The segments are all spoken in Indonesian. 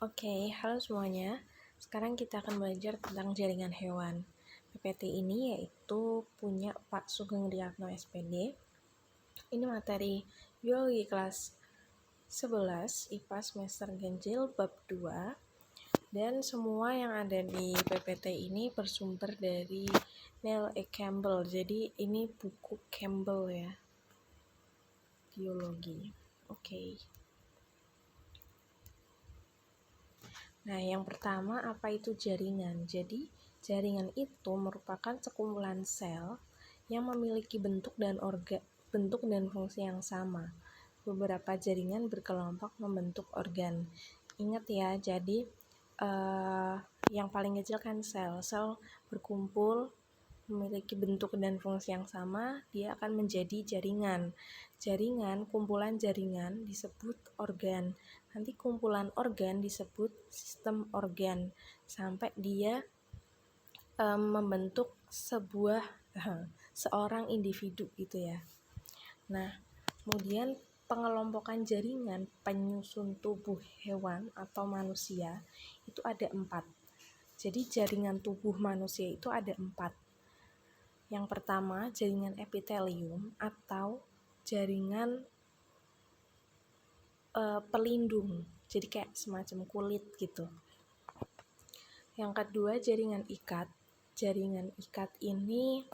Oke, halo semuanya. Sekarang kita akan belajar tentang jaringan hewan. PPT ini yaitu punya Pak Sugeng Riyatno SPD. Ini materi biologi kelas 11 IPA semester ganjil bab 2. Dan semua yang ada di PPT ini bersumber dari Neil E. Campbell. Jadi ini buku Campbell ya. Biologi. Oke. Nah, yang pertama, apa itu jaringan? Jadi, jaringan itu merupakan sekumpulan sel yang memiliki bentuk dan fungsi yang sama. Beberapa jaringan berkelompok membentuk organ. Ingat ya, jadi yang paling kecil kan sel. Sel berkumpul memiliki bentuk dan fungsi yang sama, dia akan menjadi jaringan. Kumpulan jaringan disebut organ. Nanti kumpulan organ disebut sistem organ sampai dia membentuk seorang individu gitu ya. Nah, kemudian pengelompokan jaringan penyusun tubuh hewan atau manusia itu ada 4. Jadi jaringan tubuh manusia itu ada 4. Yang pertama, jaringan epitelium atau jaringan pelindung, jadi kayak semacam kulit gitu. Yang kedua, jaringan ikat. Jaringan ikat ini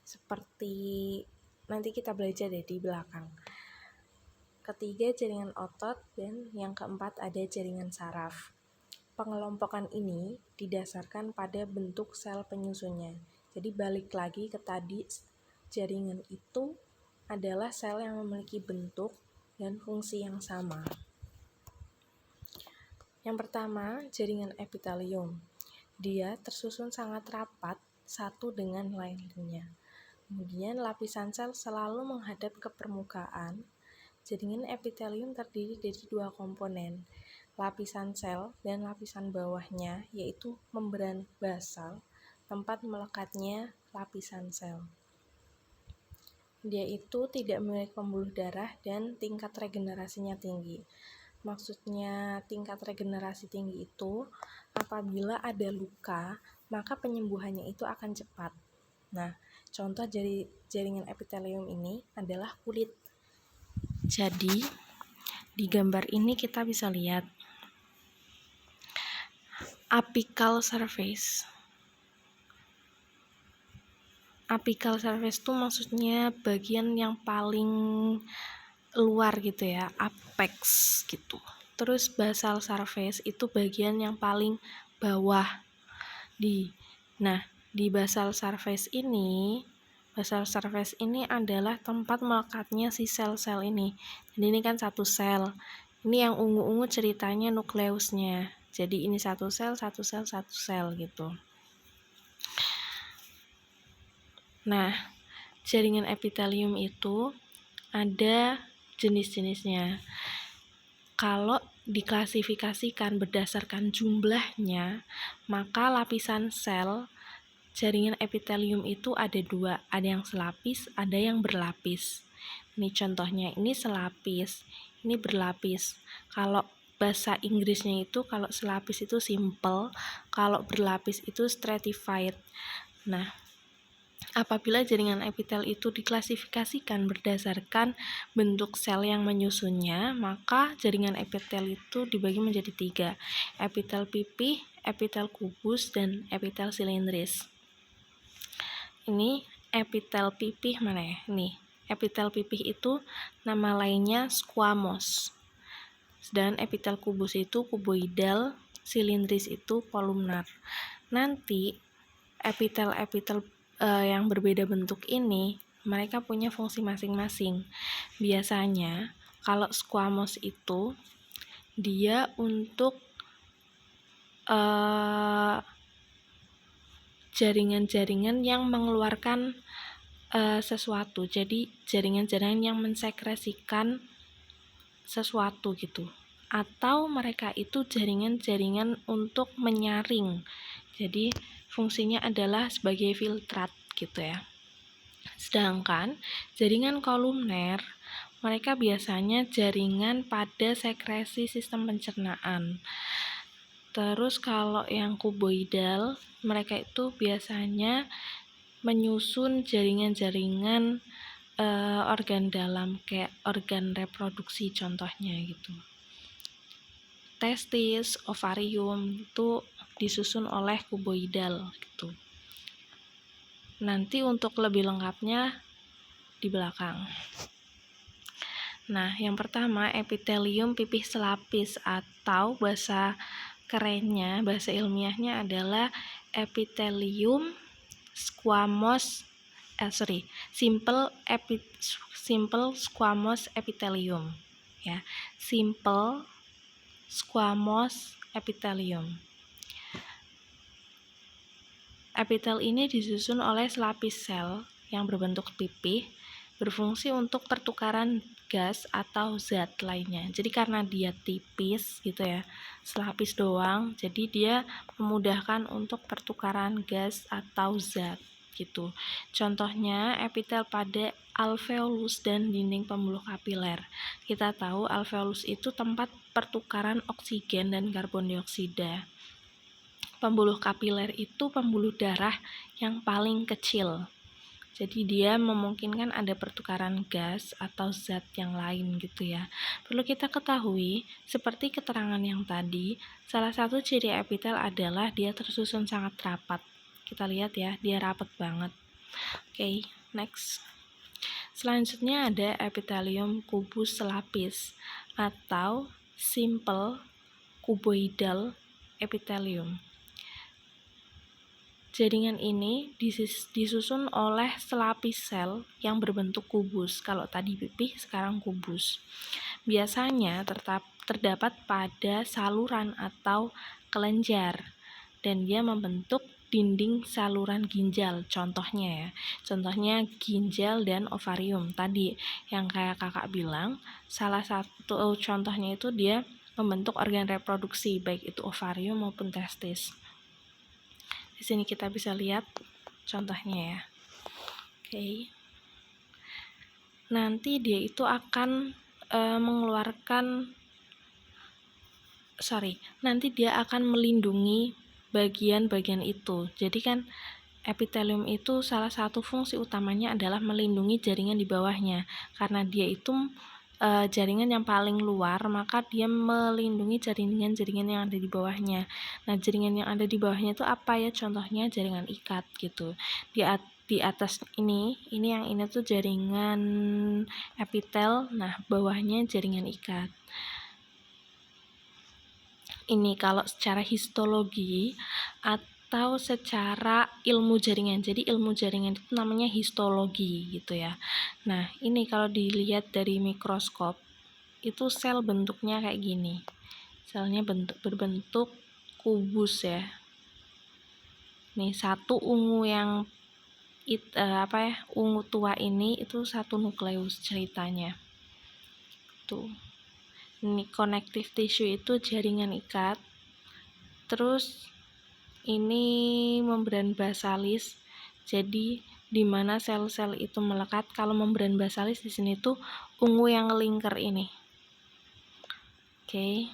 seperti nanti kita belajar deh di belakang. Ketiga, jaringan otot, dan yang keempat ada jaringan saraf. Pengelompokan ini didasarkan pada bentuk sel penyusunnya. Jadi balik lagi ke tadi, jaringan itu adalah sel yang memiliki bentuk dan fungsi yang sama. Yang pertama, jaringan epitelium. Dia tersusun sangat rapat satu dengan lainnya. Kemudian lapisan sel selalu menghadap ke permukaan. Jaringan epitelium terdiri dari 2 komponen, lapisan sel dan lapisan bawahnya, yaitu membran basal, tempat melekatnya lapisan sel. Dia itu tidak memiliki pembuluh darah dan tingkat regenerasinya tinggi. Maksudnya tingkat regenerasi tinggi itu apabila ada luka, maka penyembuhannya itu akan cepat. Nah, contoh dari jaringan epitelium ini adalah kulit. Jadi, di gambar ini kita bisa lihat apical surface. Apical surface itu maksudnya bagian yang paling luar gitu ya, apex gitu. Terus basal surface itu bagian yang paling bawah. Di basal surface ini adalah tempat melekatnya si sel-sel ini. Jadi ini kan satu sel. Ini yang ungu-ungu ceritanya nukleusnya. Jadi ini satu sel gitu. Nah, jaringan epitelium itu ada jenis-jenisnya. Kalau diklasifikasikan berdasarkan jumlahnya, maka lapisan sel jaringan epitelium itu ada 2, ada yang selapis, ada yang berlapis. Ini contohnya, ini selapis, ini berlapis. Kalau bahasa Inggrisnya itu, kalau selapis itu simple, kalau berlapis itu stratified. Nah, apabila jaringan epitel itu diklasifikasikan berdasarkan bentuk sel yang menyusunnya, maka jaringan epitel itu dibagi menjadi 3, epitel pipih, epitel kubus, dan epitel silindris. Ini epitel pipih mana ya? Nih, epitel pipih itu nama lainnya squamous. Sedangkan epitel kubus itu kuboidal, silindris itu kolumnar. Nanti epitel-epitel yang berbeda bentuk ini, mereka punya fungsi masing-masing. Biasanya, kalau squamous itu, dia untuk jaringan-jaringan yang mengeluarkan sesuatu. Jadi, jaringan-jaringan yang mensekresikan sesuatu gitu. Atau mereka itu jaringan-jaringan untuk menyaring. Jadi, fungsinya adalah sebagai filtrat gitu ya. Sedangkan jaringan kolumner mereka biasanya jaringan pada sekresi sistem pencernaan. Terus kalau yang kuboidal, mereka itu biasanya menyusun jaringan-jaringan organ dalam, kayak organ reproduksi contohnya gitu. Testis, ovarium itu disusun oleh kuboidal gitu. Nanti untuk lebih lengkapnya di belakang. Nah, yang pertama epitelium pipih selapis, atau bahasa kerennya, bahasa ilmiahnya adalah epitelium squamous simple squamous epithelium ya. Simple squamous epithelium. Epitel ini disusun oleh selapis sel yang berbentuk pipih, berfungsi untuk pertukaran gas atau zat lainnya. Jadi karena dia tipis gitu ya, selapis doang, jadi dia memudahkan untuk pertukaran gas atau zat gitu. Contohnya epitel pada alveolus dan dinding pembuluh kapiler. Kita tahu alveolus itu tempat pertukaran oksigen dan karbon dioksida. Pembuluh kapiler itu pembuluh darah yang paling kecil. Jadi dia memungkinkan ada pertukaran gas atau zat yang lain gitu ya. Perlu kita ketahui, seperti keterangan yang tadi, salah satu ciri epitel adalah dia tersusun sangat rapat. Kita lihat ya, dia rapat banget. Oke, next. Selanjutnya ada epitelium kubus selapis atau simple cuboidal epithelium. Jaringan ini disusun oleh selapis sel yang berbentuk kubus. Kalau tadi pipih, sekarang kubus. Biasanya terdapat pada saluran atau kelenjar, dan dia membentuk dinding saluran ginjal. Contohnya ya, contohnya ginjal dan ovarium. Tadi yang kayak kakak bilang, salah satu contohnya itu dia membentuk organ reproduksi, baik itu ovarium maupun testis. Di sini kita bisa lihat contohnya ya. Oke. Nanti dia itu akan nanti dia akan melindungi bagian-bagian itu. Jadi kan epitelium itu salah satu fungsi utamanya adalah melindungi jaringan di bawahnya. Karena dia itu jaringan yang paling luar, maka dia melindungi jaringan-jaringan yang ada di bawahnya. Nah, jaringan yang ada di bawahnya itu apa ya? Contohnya jaringan ikat gitu. Di atas ini yang ini tuh jaringan epitel, nah bawahnya jaringan ikat. Ini kalau secara histologi atau secara ilmu jaringan. Jadi ilmu jaringan itu namanya histologi gitu ya. Nah, ini kalau dilihat dari mikroskop, itu sel bentuknya kayak gini. Selnya berbentuk kubus ya. Nih, satu ungu yang ungu tua ini itu satu nukleus ceritanya. Tuh. Ini connective tissue itu jaringan ikat. Terus ini membran basalis. Jadi di mana sel-sel itu melekat. Kalau membran basalis di sini tuh ungu yang ngelingkar ini. Oke.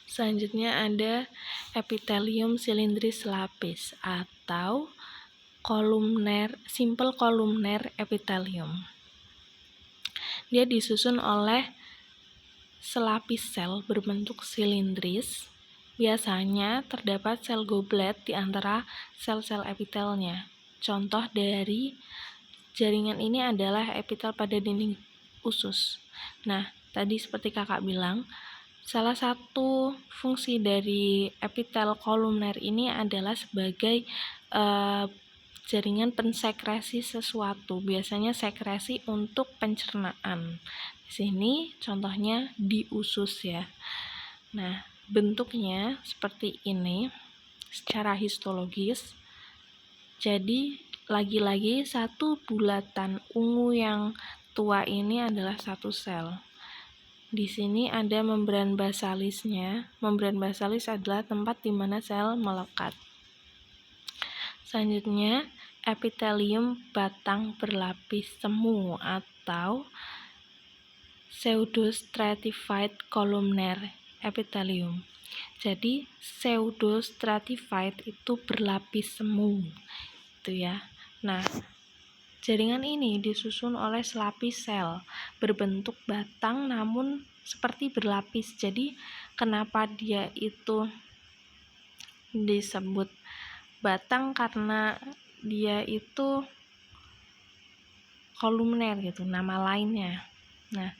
Selanjutnya ada epitelium silindris selapis atau simple columnar epithelium. Dia disusun oleh selapis sel berbentuk silindris. Biasanya terdapat sel goblet di antara sel-sel epitelnya. Contoh dari jaringan ini adalah epitel pada dinding usus. Nah, tadi seperti kakak bilang, salah satu fungsi dari epitel kolumner ini adalah sebagai jaringan pensekresi sesuatu, biasanya sekresi untuk pencernaan. Di sini contohnya di usus ya. Nah, bentuknya seperti ini secara histologis. Jadi lagi-lagi satu bulatan ungu yang tua ini adalah satu sel. Di sini ada membran basalisnya. Membran basalis adalah tempat di mana sel melekat. Selanjutnya, epitelium batang berlapis semu atau pseudostratified columnar epithelium. Jadi pseudostratified itu berlapis semu, itu ya. Nah, jaringan ini disusun oleh selapis sel berbentuk batang namun seperti berlapis. Jadi kenapa dia itu disebut batang, karena dia itu kolumner gitu, nama lainnya. Nah,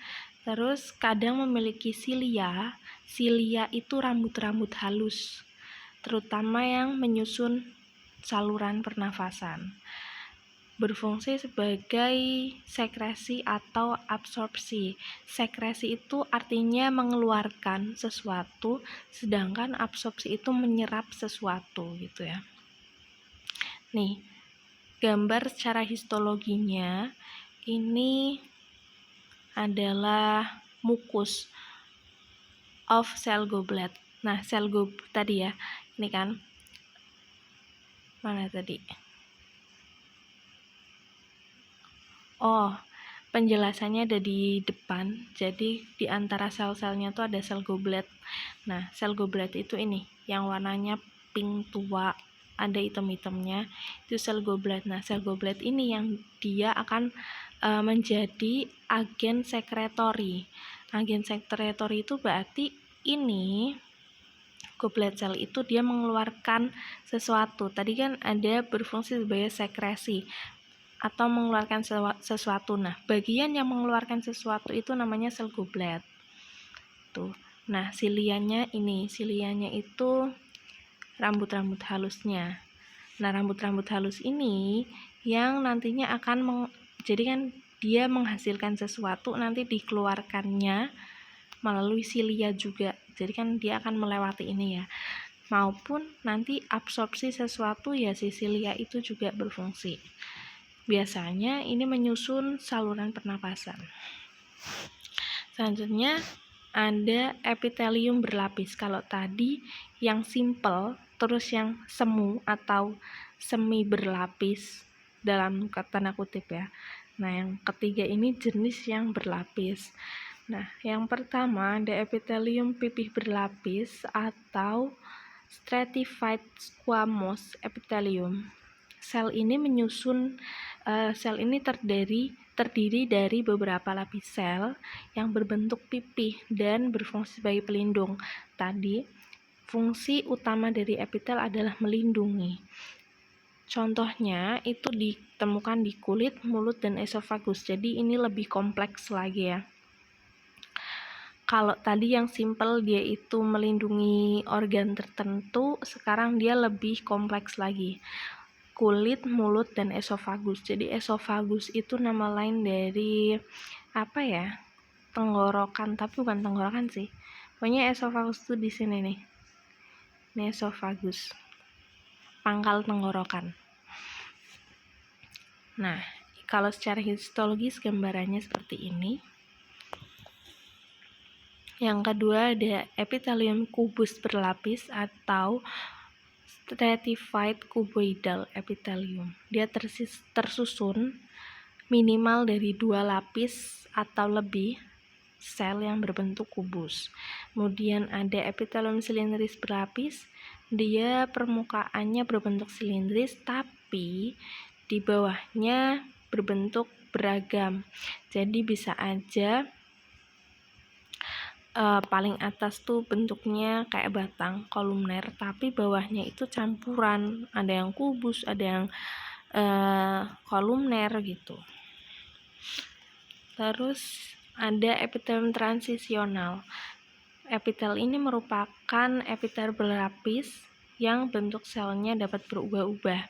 terus kadang memiliki silia. Silia itu rambut-rambut halus, terutama yang menyusun saluran pernafasan. Berfungsi sebagai sekresi atau absorpsi. Sekresi itu artinya mengeluarkan sesuatu, sedangkan absorpsi itu menyerap sesuatu gitu ya. Nih, gambar secara histologinya ini adalah mukus of cell goblet. Nah, sel goblet tadi ya, ini kan, mana tadi? Oh, penjelasannya ada di depan. Jadi di antara sel-selnya tuh ada sel goblet. Nah, sel goblet itu ini yang warnanya pink tua, ada hitam-hitamnya, itu sel goblet. Nah, sel goblet ini yang dia akan menjadi agen sekretori. Agen sekretori itu berarti ini goblet sel itu dia mengeluarkan sesuatu. Tadi kan ada berfungsi sebagai sekresi atau mengeluarkan sesuatu. Nah, bagian yang mengeluarkan sesuatu itu namanya sel goblet. Tuh. Nah, silianya itu rambut-rambut halusnya. Nah, rambut-rambut halus ini yang nantinya akan jadi kan dia menghasilkan sesuatu, nanti dikeluarkannya melalui silia juga. Jadi kan dia akan melewati ini ya. Maupun nanti absorpsi sesuatu ya, si silia itu juga berfungsi. Biasanya ini menyusun saluran pernapasan. Selanjutnya ada epitelium berlapis. Kalau tadi yang simple, terus yang semu atau semi berlapis dalam tanda kutip ya. Nah, yang ketiga ini jenis yang berlapis. Nah, yang pertama ada epitelium pipih berlapis atau stratified squamous epithelium. Sel ini terdiri dari beberapa lapis sel yang berbentuk pipih dan berfungsi sebagai pelindung. Tadi, fungsi utama dari epitel adalah melindungi. Contohnya itu ditemukan di kulit, mulut, dan esofagus. Jadi ini lebih kompleks lagi ya. Kalau tadi yang simple dia itu melindungi organ tertentu, sekarang dia lebih kompleks lagi. Kulit, mulut, dan esofagus. Jadi esofagus itu nama lain dari apa ya? Tenggorokan, tapi bukan tenggorokan sih. Pokoknya esofagus itu di sini nih. Ini esofagus. Pangkal tenggorokan. Nah, kalau secara histologis gambarannya seperti ini. Yang kedua ada epithelium kubus berlapis atau stratified cuboidal epithelium. Dia tersusun minimal dari 2 lapis atau lebih sel yang berbentuk kubus. Kemudian ada epithelium silindris berlapis. Dia permukaannya berbentuk silindris tapi di bawahnya berbentuk beragam. Jadi bisa aja paling atas tuh bentuknya kayak batang kolumner, tapi bawahnya itu campuran, ada yang kubus, ada yang kolumner gitu. Terus ada epithelium transisional. Epitel ini merupakan epitel berlapis yang bentuk selnya dapat berubah-ubah,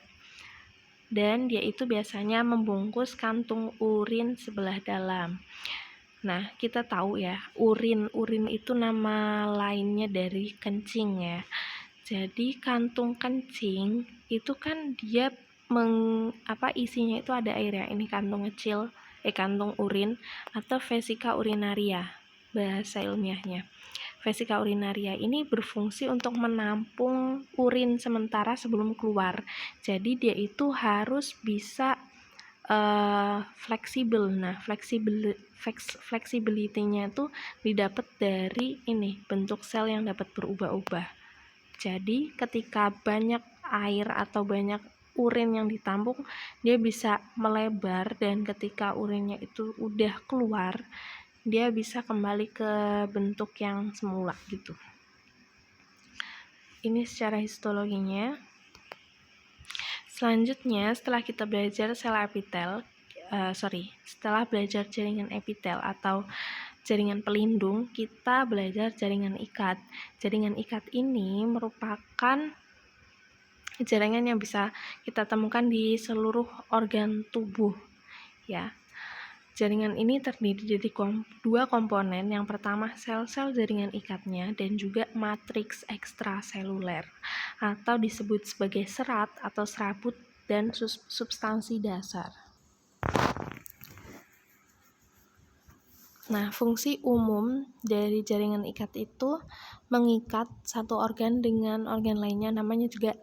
dan dia itu biasanya membungkus kantung urin sebelah dalam. Nah, kita tahu ya, urin itu nama lainnya dari kencing ya. Jadi kantung kencing itu kan dia isinya itu ada air ya. Ini kantung kecil, kantung urin atau vesika urinaria bahasa ilmiahnya. Vesika urinaria ini berfungsi untuk menampung urin sementara sebelum keluar. Jadi dia itu harus bisa fleksibel. Nah, flexibility-nya itu didapat dari ini, bentuk sel yang dapat berubah-ubah. Jadi ketika banyak air atau banyak urin yang ditampung, dia bisa melebar, dan ketika urinnya itu udah keluar, dia bisa kembali ke bentuk yang semula gitu. Ini secara histologinya. Selanjutnya, setelah kita belajar setelah belajar jaringan epitel atau jaringan pelindung, kita belajar jaringan ikat. Jaringan ikat ini merupakan jaringan yang bisa kita temukan di seluruh organ tubuh, ya. Jaringan ini terdiri dari dua komponen. Yang pertama, sel-sel jaringan ikatnya, dan juga matriks ekstraseluler atau disebut sebagai serat atau serabut dan substansi dasar. Nah, fungsi umum dari jaringan ikat itu mengikat satu organ dengan organ lainnya, namanya juga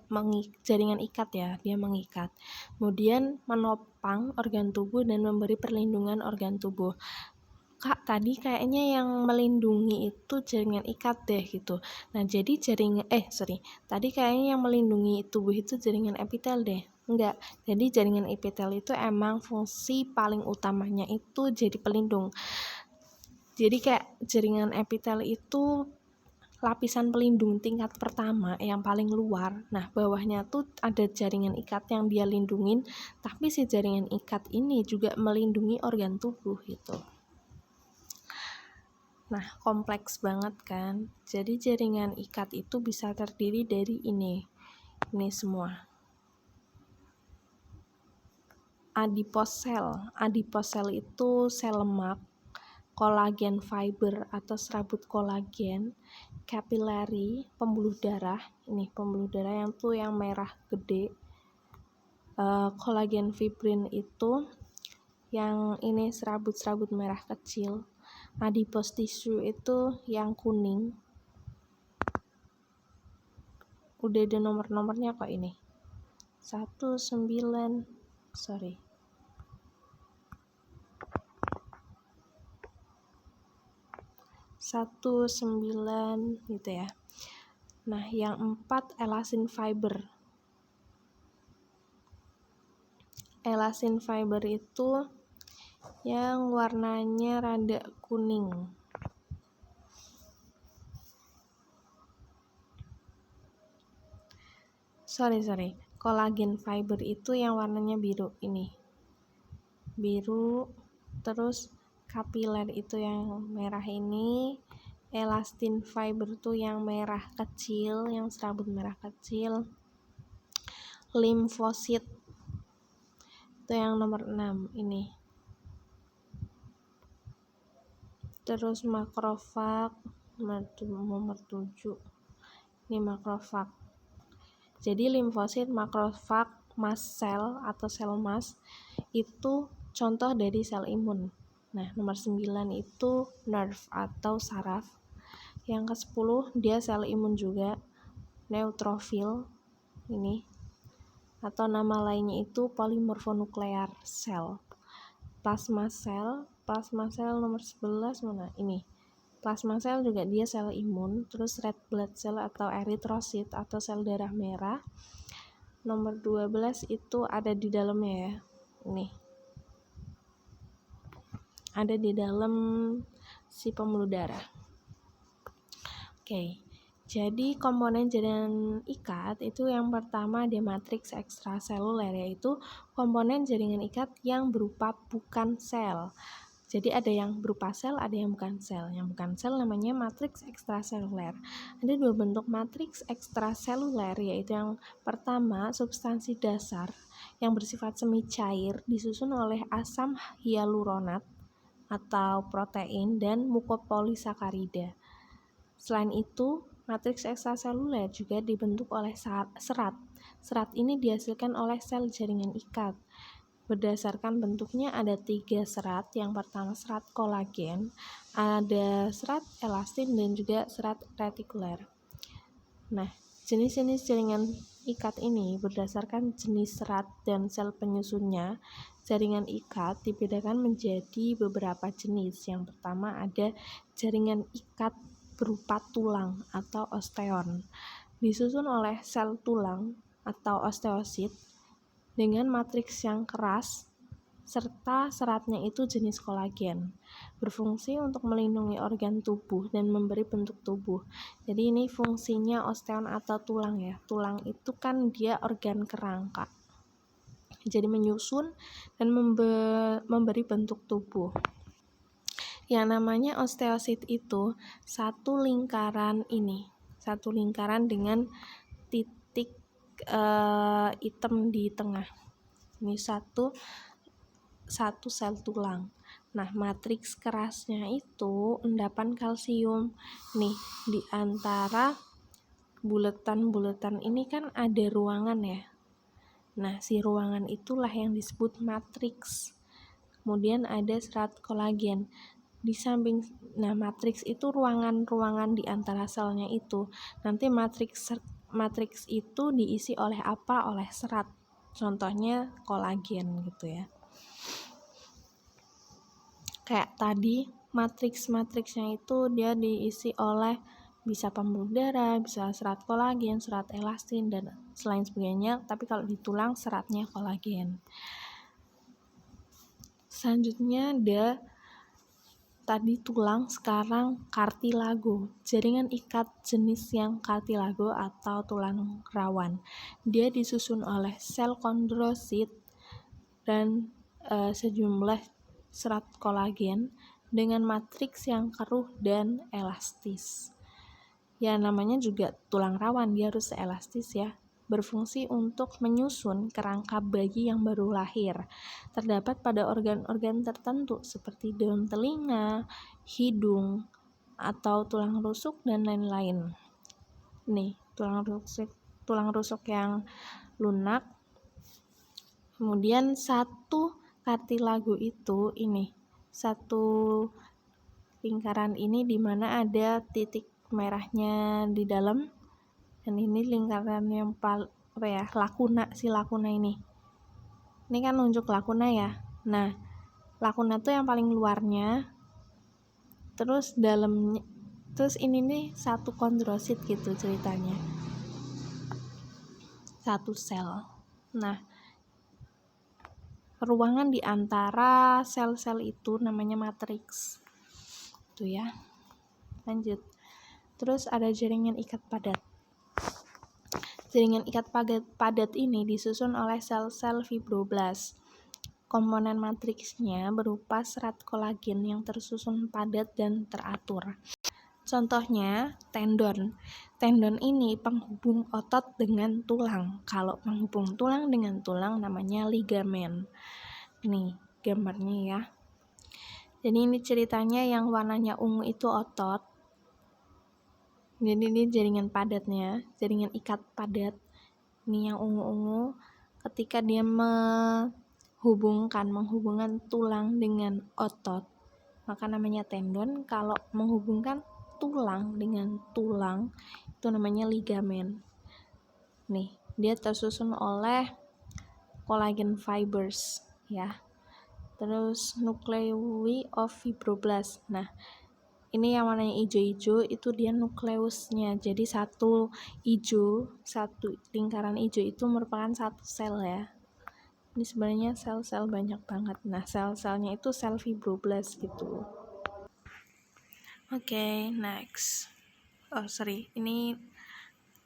jaringan ikat ya, dia mengikat. Kemudian menopang organ tubuh dan memberi perlindungan organ tubuh. Kak, tadi kayaknya yang melindungi itu jaringan ikat deh gitu. Nah, jadi tadi kayaknya yang melindungi tubuh itu jaringan epitel deh. Enggak, jadi jaringan epitel itu emang fungsi paling utamanya itu jadi pelindung. Jadi kayak jaringan epitel itu lapisan pelindung tingkat pertama yang paling luar. Nah, bawahnya tuh ada jaringan ikat yang dia lindungin, tapi si jaringan ikat ini juga melindungi organ tubuh gitu. Nah, kompleks banget kan. Jadi jaringan ikat itu bisa terdiri dari ini semua. Adiposel itu sel lemak, kolagen fiber atau serabut kolagen, capillary pembuluh darah, ini pembuluh darah yang merah gede, kolagen fibrin itu yang ini serabut-serabut merah kecil, adipose tissue itu yang kuning. Udah ada nomor-nomornya kok ini. 19 gitu ya. Nah, yang 4 elasin fiber. Elasin fiber itu yang warnanya rada kuning. Kolagen fiber itu yang warnanya biru ini. Biru, terus kapiler itu yang merah ini, elastin fiber itu yang merah kecil, yang serabut merah kecil, limfosit itu yang nomor 6 ini, terus makrofag nomor 7 ini makrofag. Jadi limfosit, makrofag, mast cell atau sel mast itu contoh dari sel imun. Nah, nomor 9 itu nerve atau saraf. Yang ke-10 dia sel imun juga, neutrofil ini, atau nama lainnya itu polimorfonuklear cell. Plasma cell nomor 11 mana? Ini. Plasma cell juga dia sel imun, terus red blood cell atau eritrosit atau sel darah merah. Nomor 12 itu ada di dalamnya ya. Ini. Ada di dalam si pembuluh darah. Oke. Jadi komponen jaringan ikat itu yang pertama ada matriks ekstraseluler, yaitu komponen jaringan ikat yang berupa bukan sel. Jadi ada yang berupa sel, ada yang bukan sel. Yang bukan sel namanya matriks ekstraseluler. Ada dua bentuk matriks ekstraseluler, yaitu yang pertama substansi dasar yang bersifat semi cair disusun oleh asam hyaluronat atau protein dan mukopolisakarida. Selain itu, matriks ekstraseluler juga dibentuk oleh serat. Serat ini dihasilkan oleh sel jaringan ikat. Berdasarkan bentuknya ada 3 serat. Yang pertama serat kolagen, ada serat elastin, dan juga serat retikuler. Nah, jenis-jenis jaringan ikat ini berdasarkan jenis serat dan sel penyusunnya. Jaringan ikat dibedakan menjadi beberapa jenis. Yang pertama ada jaringan ikat berupa tulang atau osteon, disusun oleh sel tulang atau osteosit dengan matriks yang keras serta seratnya itu jenis kolagen, berfungsi untuk melindungi organ tubuh dan memberi bentuk tubuh. Jadi ini fungsinya osteon atau tulang ya. Tulang itu kan dia organ kerangka, jadi menyusun dan memberi bentuk tubuh. Yang namanya osteosit itu satu lingkaran dengan titik hitam di tengah. Ini satu sel tulang. Nah, matriks kerasnya itu endapan kalsium. Nih, di antara buletan-buletan ini kan ada ruangan ya. Nah, si ruangan itulah yang disebut matriks. Kemudian ada serat kolagen. Di samping, matriks itu ruangan-ruangan di antara selnya itu. Nanti matriks itu diisi oleh apa? Oleh serat. Contohnya kolagen gitu ya. Kayak tadi matriksnya itu dia diisi oleh bisa pembuluh darah, bisa serat kolagen, serat elastin dan selain sebagainya. Tapi kalau di tulang seratnya kolagen. Selanjutnya ada tadi tulang, sekarang kartilago. Jaringan ikat jenis yang kartilago atau tulang rawan. Dia disusun oleh sel kondrosit dan sejumlah serat kolagen dengan matriks yang keruh dan elastis. Ya namanya juga tulang rawan, dia harus elastis ya. Berfungsi untuk menyusun kerangka bayi yang baru lahir. Terdapat pada organ-organ tertentu seperti daun telinga, hidung, atau tulang rusuk dan lain-lain. Nih, tulang rusuk yang lunak. Kemudian satu kartilago itu satu lingkaran ini di mana ada titik merahnya di dalam, dan ini lingkaran yang lakuna ini kan nunjuk lakuna ya. Nah, lakuna tuh yang paling luarnya, terus dalamnya, terus ini nih satu kondrosit gitu ceritanya, satu sel. Nah, ruangan di antara sel-sel itu namanya matriks. Itu ya. Lanjut. Terus ada jaringan ikat padat. Jaringan ikat padat ini disusun oleh sel-sel fibroblast. Komponen matriksnya berupa serat kolagen yang tersusun padat dan teratur. Contohnya tendon. Tendon ini penghubung otot dengan tulang. Kalau penghubung tulang dengan tulang namanya ligamen. Nih gambarnya ya. Jadi ini ceritanya yang warnanya ungu itu otot. Jadi ini jaringan padatnya, jaringan ikat padat. Ini yang ungu-ungu. Ketika dia menghubungkan tulang dengan otot, maka namanya tendon. Kalau menghubungkan tulang dengan tulang itu namanya ligamen. Nih, dia tersusun oleh collagen fibers ya. Terus nuclei of fibroblast. Nah, ini yang warnanya hijau-hijau itu dia nukleusnya. Jadi satu lingkaran hijau itu merupakan satu sel ya. Ini sebenarnya sel-sel banyak banget. Nah, sel-selnya itu sel fibroblast gitu. Oke, next. Ini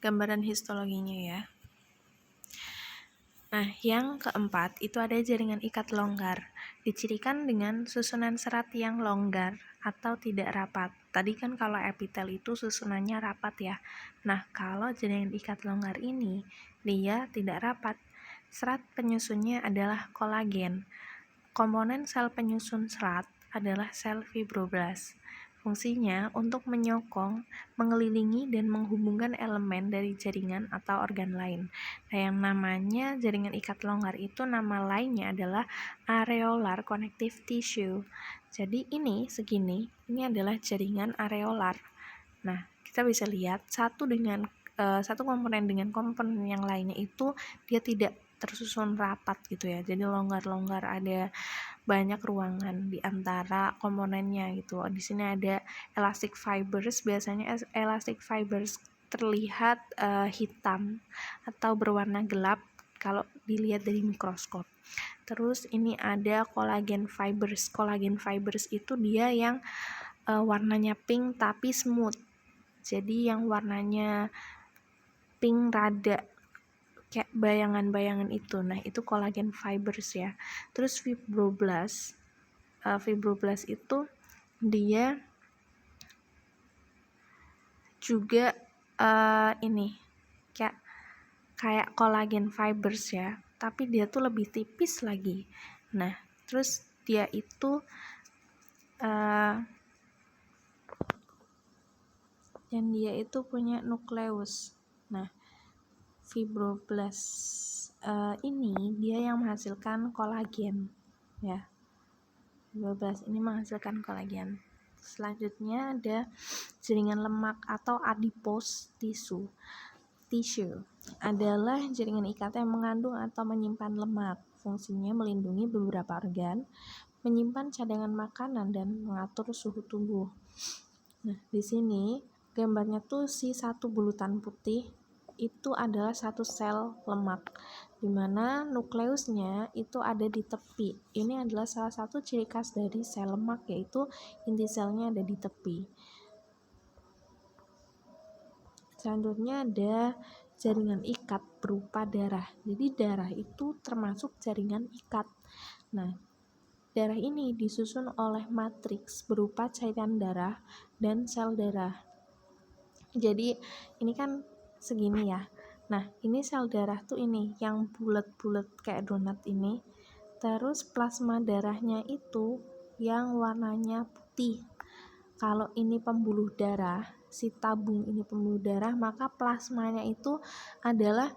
gambaran histologinya ya. Nah, yang keempat itu ada jaringan ikat longgar. Dicirikan dengan susunan serat yang longgar atau tidak rapat. Tadi kan kalau epitel itu susunannya rapat ya. Nah, kalau jaringan ikat longgar ini dia tidak rapat. Serat penyusunnya adalah kolagen. Komponen sel penyusun serat adalah sel fibroblast. Fungsinya untuk menyokong, mengelilingi, dan menghubungkan elemen dari jaringan atau organ lain. Nah, yang namanya jaringan ikat longgar itu nama lainnya adalah areolar connective tissue. Jadi ini segini, ini adalah jaringan areolar. Nah, kita bisa lihat satu dengan satu komponen dengan komponen yang lainnya itu dia tidak tersusun rapat gitu ya, jadi longgar-longgar, ada banyak ruangan di antara komponennya gitu. Di sini ada elastic fibers, biasanya elastic fibers terlihat hitam atau berwarna gelap kalau dilihat dari mikroskop. Terus ini ada collagen fibers. Collagen fibers itu dia yang warnanya pink tapi smooth. Jadi yang warnanya pink rada kayak bayangan-bayangan itu. Nah, itu collagen fibers ya. Terus fibroblast. Fibroblast itu dia juga ini kayak collagen fibers ya, tapi dia tuh lebih tipis lagi. Nah, terus dia itu dan dia itu punya nukleus. Nah, fibroblast ini dia yang menghasilkan kolagen ya. Fibroblast ini menghasilkan kolagen. Selanjutnya ada jaringan lemak atau adipose tissue adalah jaringan ikat yang mengandung atau menyimpan lemak. Fungsinya melindungi beberapa organ, menyimpan cadangan makanan, dan mengatur suhu tubuh. Nah, di sini gambarnya tuh si satu bulutan putih itu adalah satu sel lemak, di mana nukleusnya itu ada di tepi. Ini adalah salah satu ciri khas dari sel lemak, yaitu inti selnya ada di tepi. Selanjutnya ada jaringan ikat berupa darah. Jadi darah itu termasuk jaringan ikat. Nah, darah ini disusun oleh matriks berupa cairan darah dan sel darah. Jadi ini kan segini ya. Nah, ini sel darah tuh ini yang bulat-bulat kayak donat ini. Terus plasma darahnya itu yang warnanya putih. Kalau ini pembuluh darah, si tabung ini pembuluh darah, maka plasmanya itu adalah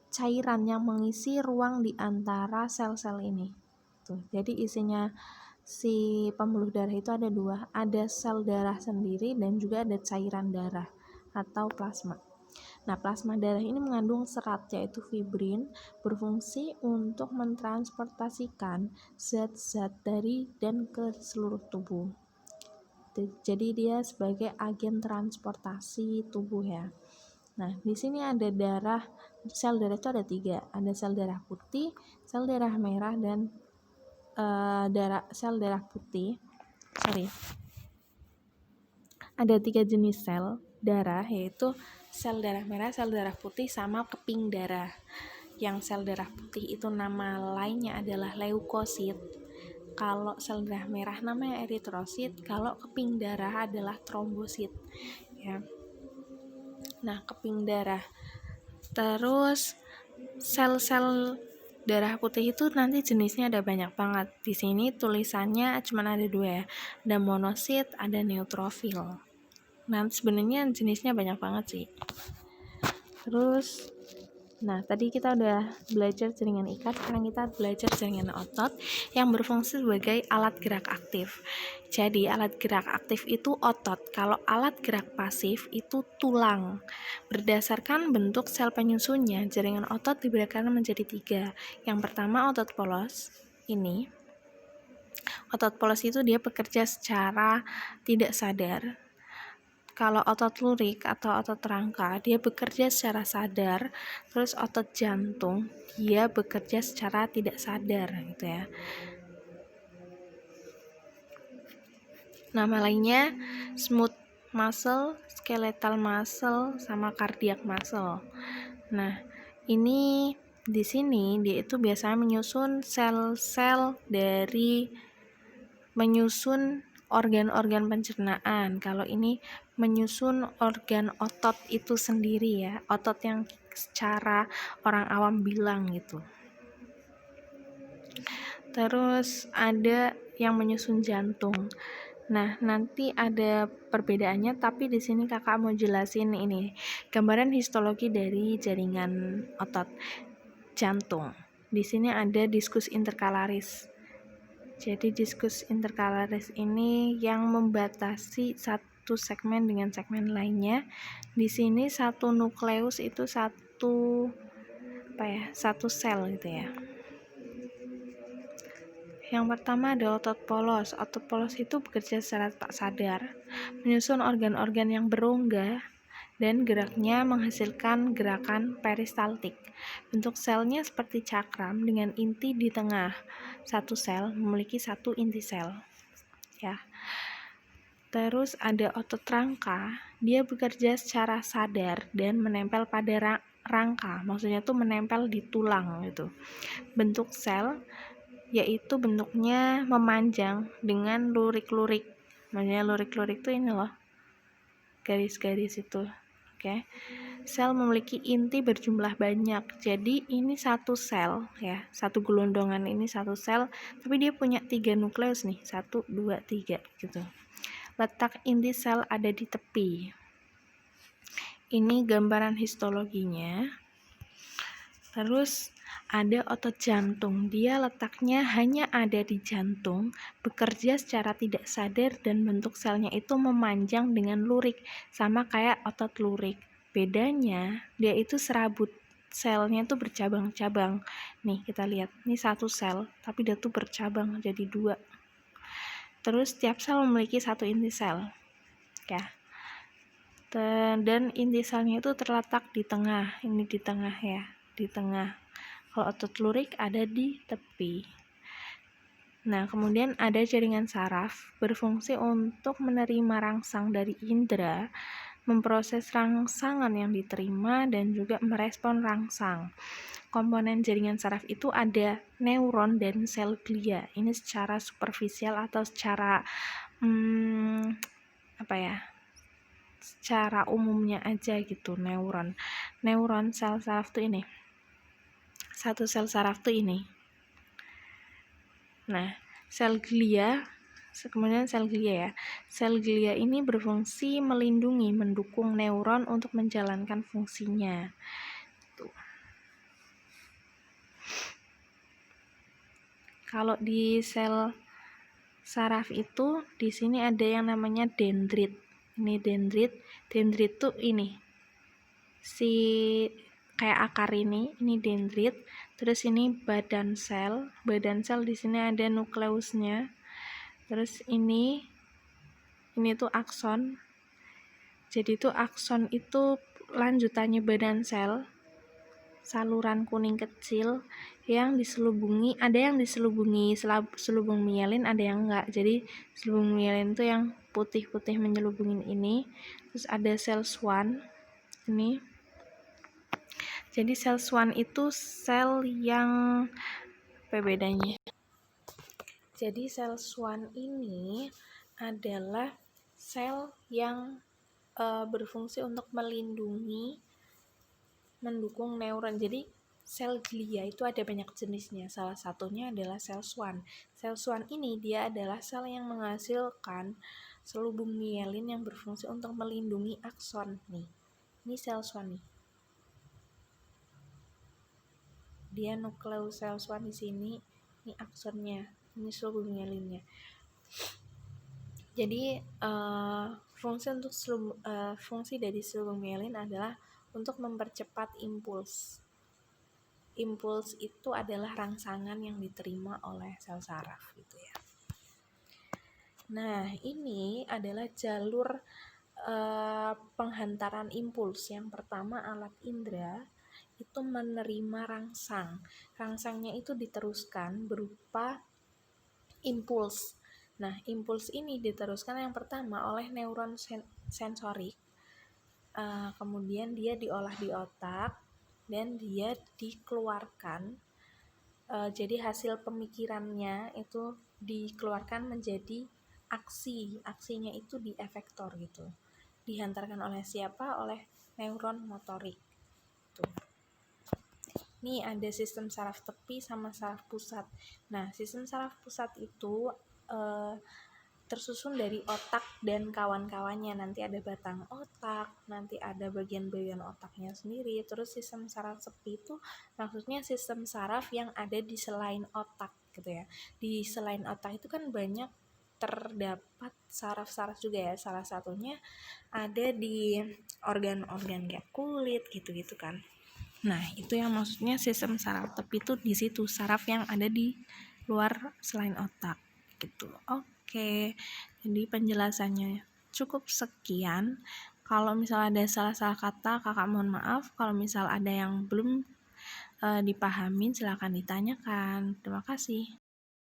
cairan yang mengisi ruang di antara sel-sel ini. Tuh, jadi isinya si pembuluh darah itu ada dua, ada sel darah sendiri dan juga ada cairan darah atau plasma. Nah, plasma darah ini mengandung serat yaitu fibrin, berfungsi untuk mentransportasikan zat-zat dari dan ke seluruh tubuh. Jadi dia sebagai agen transportasi tubuh ya. Nah, di sini ada darah, sel darah itu ada 3, ada sel darah putih, sel darah merah, dan sel darah putih. Ada 3 jenis sel darah, yaitu sel darah merah, sel darah putih, sama keping darah. Yang sel darah putih itu nama lainnya adalah leukosit. Kalau sel darah merah namanya eritrosit, kalau keping darah adalah trombosit ya. Nah, keping darah. Terus sel-sel darah putih itu nanti jenisnya ada banyak banget. Di sini tulisannya cuma ada 2 ya. Ada monosit, ada neutrofil. Nah, sebenarnya jenisnya banyak banget sih. Terus nah, tadi kita udah belajar jaringan ikat, sekarang kita belajar jaringan otot yang berfungsi sebagai alat gerak aktif. Jadi, alat gerak aktif itu otot, kalau alat gerak pasif itu tulang. Berdasarkan bentuk sel penyusunnya, jaringan otot dibedakan menjadi 3. Yang pertama, otot polos. Ini, otot polos itu dia bekerja secara tidak sadar. Kalau otot lurik atau otot rangka, dia bekerja secara sadar. Terus otot jantung, dia bekerja secara tidak sadar gitu ya. Nama lainnya smooth muscle, skeletal muscle, sama cardiac muscle. Nah, ini di sini dia itu biasanya menyusun sel-sel dari menyusun organ-organ pencernaan. Kalau ini menyusun organ otot itu sendiri ya, otot yang secara orang awam bilang gitu. Terus ada yang menyusun jantung. Nah, nanti ada perbedaannya, tapi di sini kakak mau jelasin ini gambaran histologi dari jaringan otot jantung. Di sini ada diskus interkalaris. Jadi diskus interkalaris ini yang membatasi satu satu segmen dengan segmen lainnya. Di sini satu nukleus itu satu sel gitu ya. Yang pertama ada otot polos. Otot polos itu bekerja secara tak sadar, menyusun organ-organ yang berongga dan geraknya menghasilkan gerakan peristaltik. Bentuk selnya seperti cakram dengan inti di tengah. Satu sel memiliki satu inti sel. Ya. Terus ada otot rangka, dia bekerja secara sadar dan menempel pada rangka, maksudnya tuh menempel di tulang gitu. Bentuk sel yaitu bentuknya memanjang dengan lurik-lurik. Maksudnya lurik-lurik tuh ini loh, garis-garis itu. Oke. Sel memiliki inti berjumlah banyak. Jadi ini satu sel ya, satu gelondongan ini satu sel, tapi dia punya 3 nukleus nih, 1, 2, 3 gitu. Letak inti sel ada di tepi. Ini gambaran histologinya. Terus ada otot jantung. Dia letaknya hanya ada di jantung, bekerja secara tidak sadar dan bentuk selnya itu memanjang dengan lurik, sama kayak otot lurik. Bedanya, dia itu serabut. Selnya tuh bercabang-cabang. Nih, kita lihat. Ini satu sel, tapi dia tuh bercabang jadi 2. Terus setiap sel memiliki satu inti sel, ya. Dan inti selnya itu terletak di tengah. Ini di tengah ya, di tengah. Kalau otot lurik ada di tepi. Nah, kemudian ada jaringan saraf, berfungsi untuk menerima rangsang dari indera, memproses rangsangan yang diterima, dan juga merespon rangsang. Komponen jaringan saraf itu ada neuron dan sel glia. Ini secara superficial atau secara secara umumnya aja gitu. Neuron sel saraf tuh ini. Satu sel saraf tuh ini. Nah, sel glia, kemudian sel glia ya. Sel glia ini berfungsi melindungi, mendukung neuron untuk menjalankan fungsinya. Tuh. Kalau di sel saraf itu di sini ada yang namanya dendrit. Ini dendrit. Dendrit tuh ini. Si kayak akar ini dendrit. Terus ini badan sel. Badan sel di sini ada nukleusnya. Terus ini tuh akson. Jadi tuh akson itu lanjutannya badan sel. Saluran kuning kecil yang diselubungi, ada yang diselubungi selubung mielin, ada yang enggak. Jadi selubung mielin itu yang putih-putih menyelubungin ini. Terus ada sel Schwann ini. Jadi sel Schwann itu sel yang apa bedanya? Jadi sel Schwann ini adalah sel yang berfungsi untuk melindungi, mendukung neuron. Jadi sel glia itu ada banyak jenisnya. Salah satunya adalah sel Schwann. Sel Schwann ini dia adalah sel yang menghasilkan selubung mielin yang berfungsi untuk melindungi akson nih. Ini sel Schwann nih. Dia nukleus sel Schwann di sini, ini aksonnya, ini selubung mielinnya. Jadi fungsi dari selubung mielin adalah untuk mempercepat impuls. Impuls itu adalah rangsangan yang diterima oleh sel saraf gitu ya. Nah, ini adalah jalur penghantaran impuls. Yang pertama, alat indera itu menerima rangsang. Rangsangnya itu diteruskan berupa impuls. Nah, impuls ini diteruskan yang pertama oleh neuron sensorik. Kemudian dia diolah di otak dan dia dikeluarkan. Jadi hasil pemikirannya itu dikeluarkan menjadi aksi. Aksinya itu di efektor gitu. Dihantarkan oleh siapa? Oleh neuron motorik. Tuh. Ini ada sistem saraf tepi sama saraf pusat. Nah, sistem saraf pusat itu tersusun dari otak dan kawan-kawannya. Nanti ada batang otak, nanti ada bagian-bagian otaknya sendiri. Terus sistem saraf tepi itu maksudnya sistem saraf yang ada di selain otak gitu ya. Di selain otak itu kan banyak terdapat saraf-saraf juga ya, salah satunya ada di organ-organ kayak kulit gitu-gitu kan. Nah, itu yang maksudnya sistem saraf tepi itu di situ, saraf yang ada di luar selain otak gitu. Oke, jadi penjelasannya cukup sekian. Kalau misal ada salah-salah kata, kakak mohon maaf. Kalau misal ada yang belum dipahamin, silahkan ditanyakan. Terima kasih.